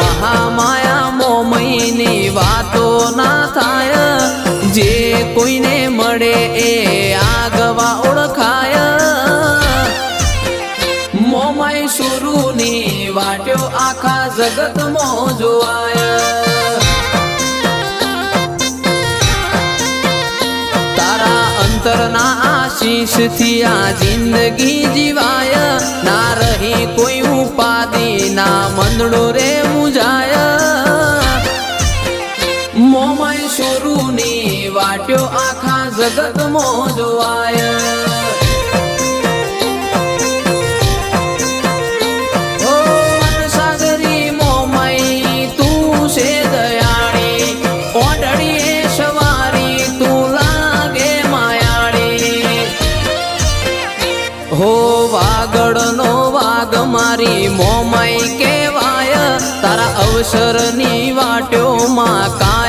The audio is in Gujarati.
મહામાયા મોમયની વાતો ના થાય, જે કોઈને મળે એ આગવા ઓળખાય. મોમય સુરુની વાટ્યો આખા જગતમાં જોવાય. તારા અંતરના આશીષથી આ જિંદગી જીવાય. ના રહી કોઈ ઉપાધિ ના મંદડો રે મુજાય. મોમય સુરુની વાટ્યો આખા જગતમાં જોવાય. હો વાગડનો વાગ મારી મોમય કહેવાય. તારા અવસરની વાટ્યોમાં કાંઈ